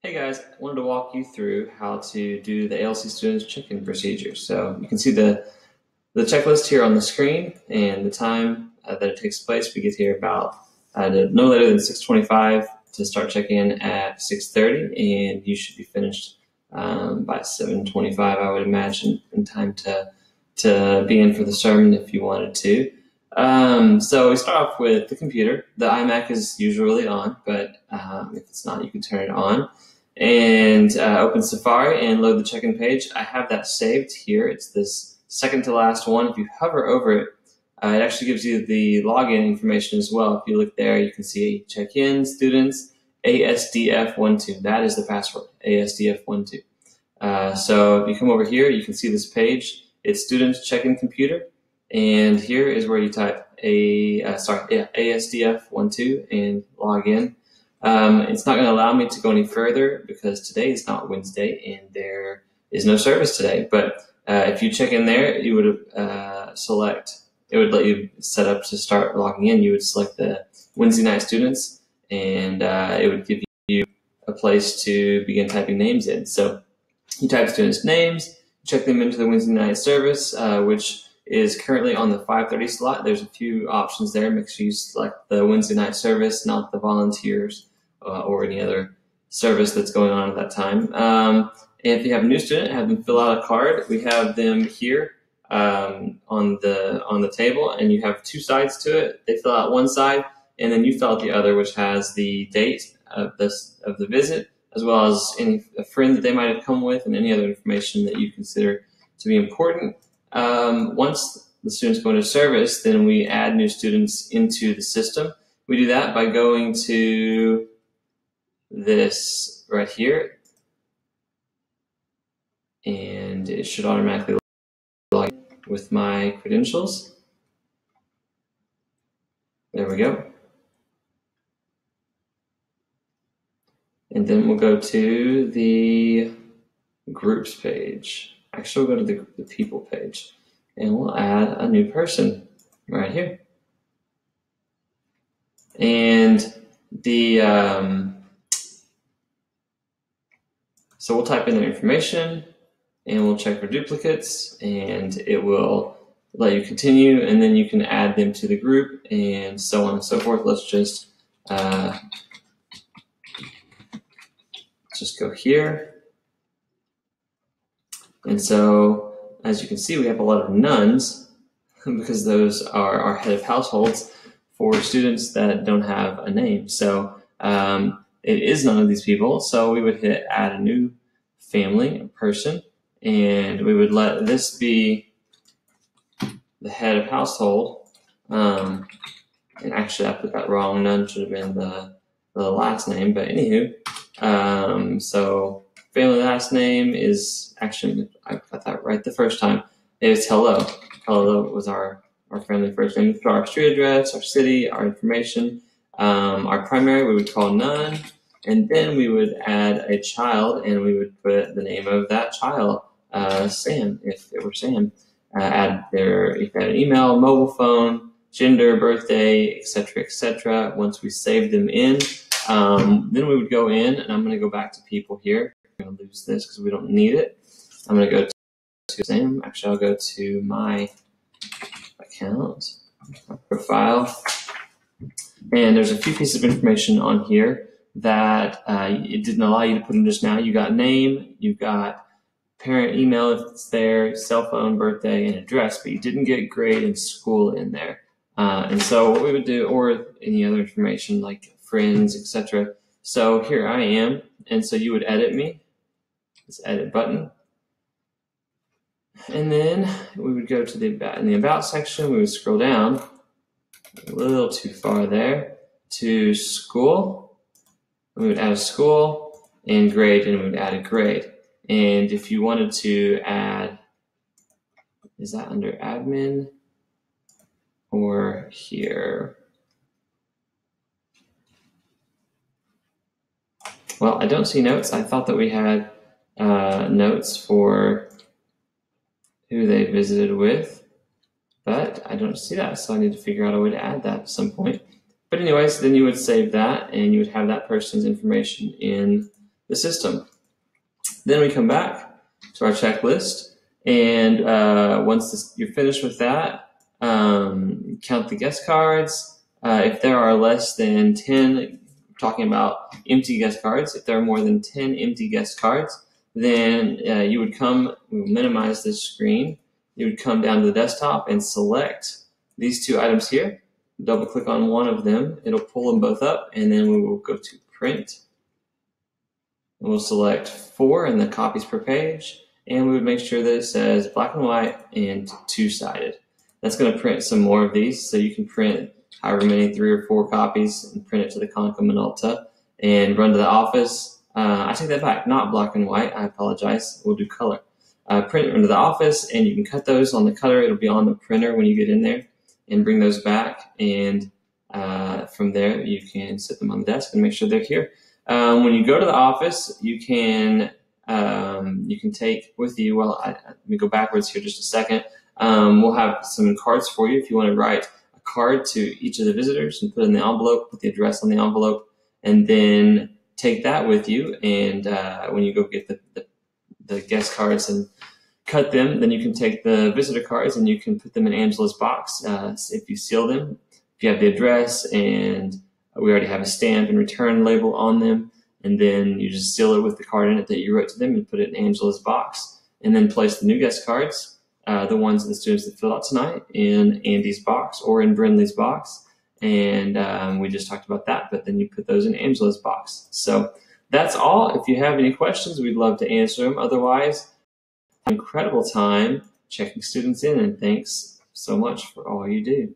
Hey guys, I wanted to walk you through how to do the ALC students check-in procedure. So you can see the checklist here on the screen and the time that it takes place. We get here about no later than 6:25 to start check-in at 6:30, and you should be finished by 7:25, I would imagine, in time to be in for the sermon if you wanted to. So we start off with the computer. The iMac is usually on, but if it's not, you can turn it on. And open Safari and load the check-in page. I have that saved here. It's this second to last one. If you hover over it, it actually gives you the login information as well. If you look there, you can see check-in students ASDF12. That is the password, ASDF12. So if you come over here, you can see this page. It's students check-in computer, and here is where you type ASDF12 and log in. It's not going to allow me to go any further because today is not Wednesday and there is no service today. But if you check in there, you would select, it would let you set up to start logging in. You would select the Wednesday night students, and it would give you a place to begin typing names in. So you type students' names, check them into the Wednesday night service, which is currently on the 5:30 slot. There's a few options there. Make sure you select the Wednesday night service, not the volunteers or any other service that's going on at that time. And if you have a new student, have them fill out a card. We have them here on the table, and you have two sides to it. They fill out one side, and then you fill out the other, which has the date of the visit, as well as a friend that they might have come with, and any other information that you consider to be important. Once the students go into service, then we add new students into the system. We do that by going to this right here, and it should automatically log in with my credentials. There we go. And then we'll go to the groups page. Actually, we'll go to the people page, and we'll add a new person right here. And so we'll type in their information, and we'll check for duplicates, and it will let you continue, and then you can add them to the group, and so on and so forth. Let's just go here. And so, as you can see, we have a lot of nones because those are our head of households for students that don't have a name. So it is none of these people. So we would hit add a new family, a person, and we would let this be the head of household. And actually, I put that wrong. None should have been the last name, but anywho. So family last name is actually, I got that right the first time. It was Hello. Hello was our family first name. Our street address, our city, our information. Our primary we would call none, and then we would add a child, and we would put the name of that child, Sam, if it were Sam. Add if they had an email, mobile phone, gender, birthday, etc., etc. Once we save them in, then we would go in, and I'm going to go back to people here. I'm going to lose this because we don't need it. I'm going to go to Sam. Actually, I'll go to my account, my profile. And there's a few pieces of information on here that it didn't allow you to put in just now. You got name, you've got parent email if it's there, cell phone, birthday, and address, but you didn't get grade and school in there. And so what we would do, or any other information like friends, etc. So here I am, and so you would edit me. This edit button. And then we would go to in the about section, we would scroll down a little too far there to school. We would add a school and grade, and we would add a grade. And if you wanted to add, is that under admin or here? Well, I don't see notes. I thought that we had notes for who they visited with, but I don't see that, so I need to figure out a way to add that at some point. But anyways, then you would save that, and you would have that person's information in the system. Then we come back to our checklist, and once you're finished with that, count the guest cards. If there are less than 10, talking about empty guest cards, if there are more than 10 empty guest cards, then we will minimize this screen. You would come down to the desktop and select these two items here. Double click on one of them. It'll pull them both up, and then we will go to print. And we'll select 4 in the copies per page, and we would make sure that it says black and white and two-sided. That's going to print some more of these, so you can print however many, 3 or 4 copies, and print it to the Konica Minolta and run to the office. I take that back, not black and white, I apologize. We'll do color. Print it into the office, and you can cut those on the cutter. It'll be on the printer when you get in there, and bring those back, and from there you can set them on the desk and make sure they're here. When you go to the office, you can take with you, let me go backwards here just a second. We'll have some cards for you if you want to write a card to each of the visitors and put it in the envelope, put the address on the envelope, and then take that with you. And when you go get the guest cards and cut them, then you can take the visitor cards and you can put them in Angela's box. If you seal them, if you have the address, and we already have a stamp and return label on them, and then you just seal it with the card in it that you wrote to them and put it in Angela's box, and then place the new guest cards, the ones of the students that filled out tonight, in Andy's box or in Brindley's box. And we just talked about that, but then you put those in Angela's box. So that's all. If you have any questions, we'd love to answer them. Otherwise, have an incredible time checking students in, and thanks so much for all you do.